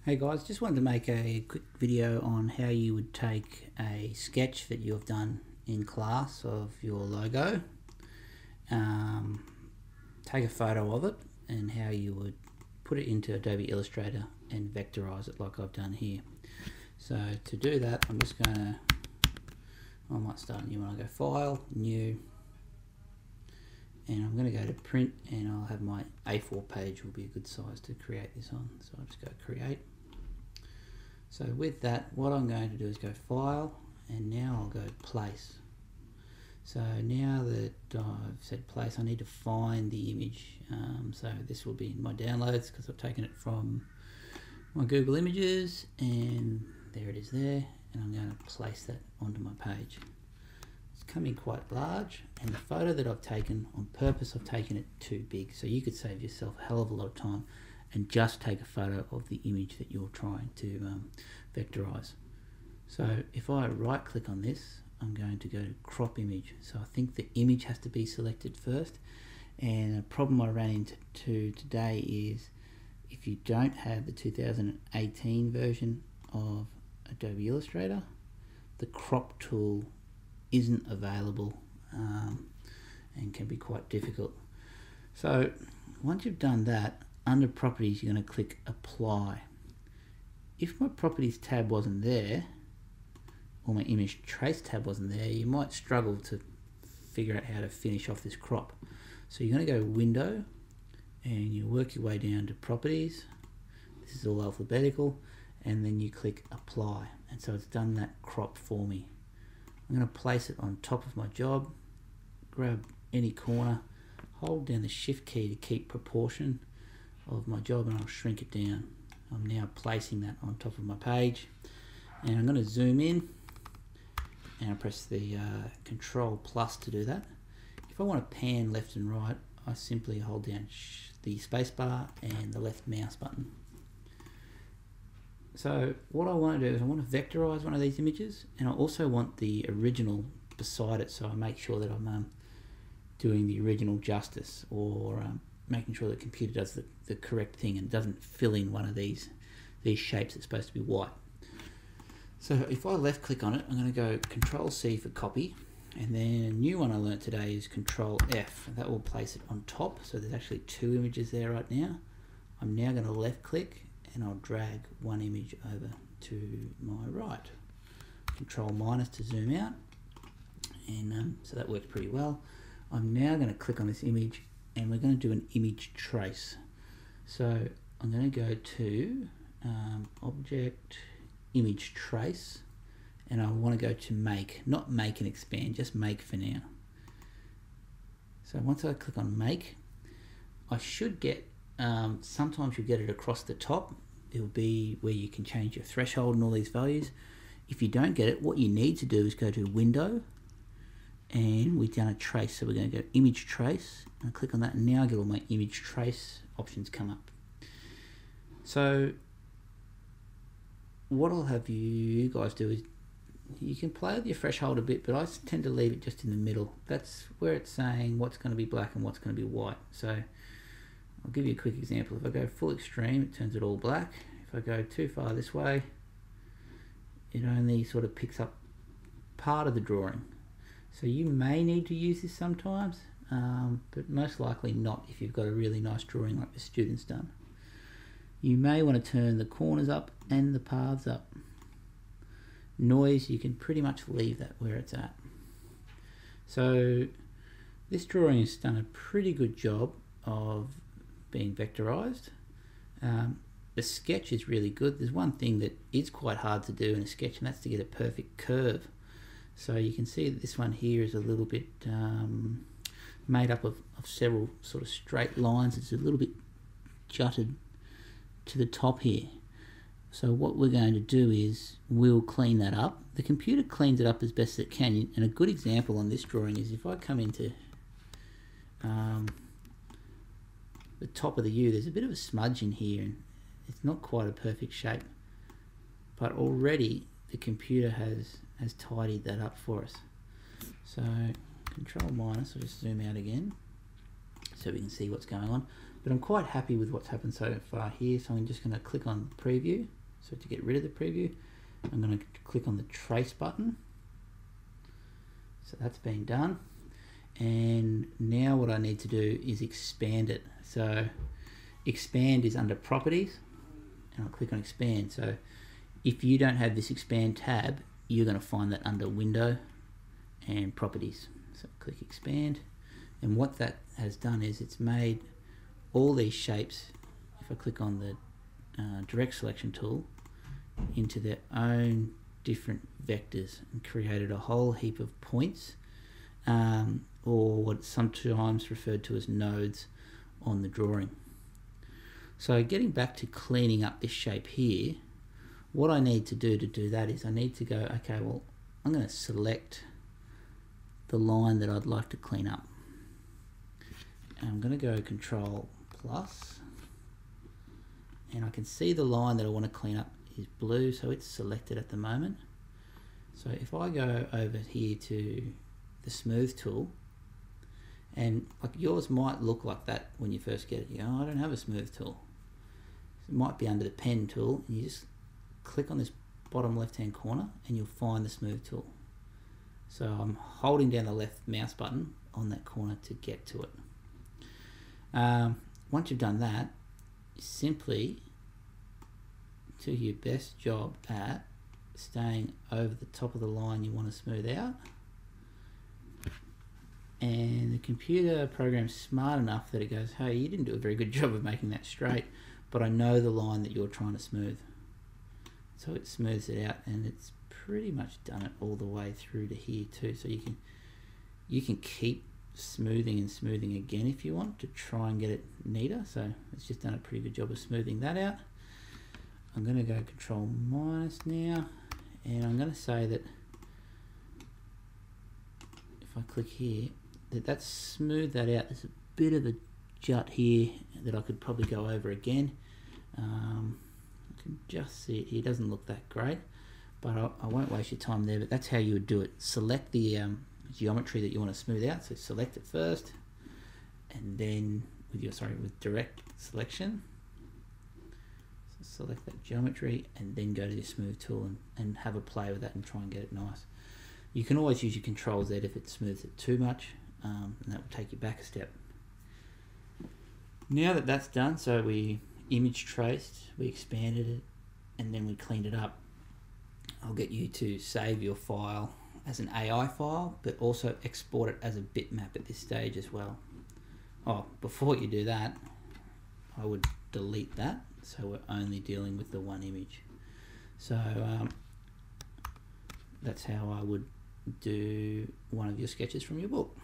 Hey guys, just wanted to make a quick video on how you would take a sketch that you have done in class of your logo, take a photo of it, and how you would put it into Adobe Illustrator and vectorize it like I've done here. So to do that, I'm just going to, I might start a new one. I'll go File, New, and I'm going to go to Print, and I'll have my A4 page will be a good size to create this on. So I'll just go Create. So with that, what I'm going to do is go File, and now I'll go Place. So now that I've said Place, I need to find the image. So this will be in my downloads because I've taken it from my Google Images, and there it is there, and I'm going to place that onto my page. It's coming quite large, and the photo that I've taken, on purpose I've taken it too big, so you could save yourself a hell of a lot of time and just take a photo of the image that you're trying to vectorize. So if I right click on this, I'm going to go to crop image. So I think the image has to be selected first, and a problem I ran into today is if you don't have the 2018 version of Adobe Illustrator, the crop tool isn't available and can be quite difficult. So once you've done that, under properties you're going to click apply. If my properties tab wasn't there, or my image trace tab wasn't there, you might struggle to figure out how to finish off this crop. So you're going to go window, and you work your way down to properties. This is all alphabetical, and then you click apply, and so it's done that crop for me. I'm going to place it on top of my job, grab any corner, hold down the shift key to keep proportion of my job, and I'll shrink it down. I'm now placing that on top of my page, and I'm going to zoom in, and I'll press the Control plus to do that. If I want to pan left and right, I simply hold down the spacebar and the left mouse button. So what I want to do is I want to vectorize one of these images, and I also want the original beside it, so I make sure that I'm doing the original justice, or making sure the computer does the correct thing and doesn't fill in one of these shapes that's supposed to be white. So if I left click on it, I'm going to go Control C for copy, and then a new one I learnt today is Control F, and that will place it on top. So there's actually two images there right now. I'm now going to left click, and I'll drag one image over to my right. Control minus to zoom out, and so that works pretty well. I'm now going to click on this image, and we're going to do an image trace. So I'm going to go to Object, Image Trace, and I want to go to Make, not Make and Expand, just Make for now. So once I click on Make, I should get, sometimes you get it across the top. It'll be where you can change your threshold and all these values. If you don't get it, what you need to do is go to Window, and we've done a trace, so we're going to go Image Trace, and I click on that, and now I get all my image trace options come up. So what I'll have you guys do is, you can play with your threshold a bit, but I tend to leave it just in the middle. That's where it's saying what's going to be black and what's going to be white. So I'll give you a quick example. If I go full extreme, it turns it all black. If I go too far this way, it only sort of picks up part of the drawing. So you may need to use this sometimes, but most likely not if you've got a really nice drawing like the student's done. You may want to turn the corners up and the paths up. Noise, you can pretty much leave that where it's at. So this drawing has done a pretty good job of being vectorized. The sketch is really good. There's one thing that is quite hard to do in a sketch, and that's to get a perfect curve. So you can see that this one here is a little bit made up of several sort of straight lines. It's a little bit jutted to the top here. So what we're going to do is we'll clean that up. The computer cleans it up as best it can, and a good example on this drawing is if I come into the top of the U, there's a bit of a smudge in here, and it's not quite a perfect shape, but already the computer has tidied that up for us. So Control minus, I'll just zoom out again. so we can see what's going on. But I'm quite happy with what's happened so far here, so I'm just going to click on preview. So to get rid of the preview, I'm going to click on the trace button. So that's been done. And now what I need to do is expand it. So expand is under properties, and I'll click on expand. So if you don't have this expand tab, you're going to find that under window and properties. So click expand, and what that has done is it's made all these shapes, if I click on the direct selection tool, into their own different vectors and created a whole heap of points, or what's sometimes referred to as nodes on the drawing. So getting back to cleaning up this shape here, what I need to do that is I need to go, okay, well, I'm going to select the line that I'd like to clean up. And I'm going to go Control plus, and I can see the line that I want to clean up is blue, so it's selected at the moment. So if I go over here to the smooth tool, and like yours might look like that when you first get it, you go, oh, I don't have a smooth tool. It might be under the pen tool, and you just click on this bottom left hand corner and you'll find the smooth tool. So I'm holding down the left mouse button on that corner to get to it. Once you've done that, simply do your best job at staying over the top of the line you want to smooth out. And the computer program's smart enough that it goes, hey, you didn't do a very good job of making that straight, but I know the line that you're trying to smooth. So it smooths it out, and it's pretty much done it all the way through to here too. So you can keep smoothing and smoothing again if you want to try and get it neater. So it's just done a pretty good job of smoothing that out. I'm going to go Control minus now, and I'm going to say that if I click here, that's smoothed that out. There's a bit of a jut here that I could probably go over again. You can just see it here. It doesn't look that great, but I won't waste your time there. But that's how you would do it. Select the geometry that you want to smooth out. So select it first, and then with direct selection, so select that geometry, and then go to the smooth tool and have a play with that and try and get it nice. You can always use your Control Z if it smooths it too much, and that will take you back a step. Now that that's done, so we image traced, we expanded it, and then we cleaned it up, I'll get you to save your file as an AI file, but also export it as a bitmap at this stage as well. Oh, before you do that, I would delete that, so we're only dealing with the one image. So that's how I would do one of your sketches from your book.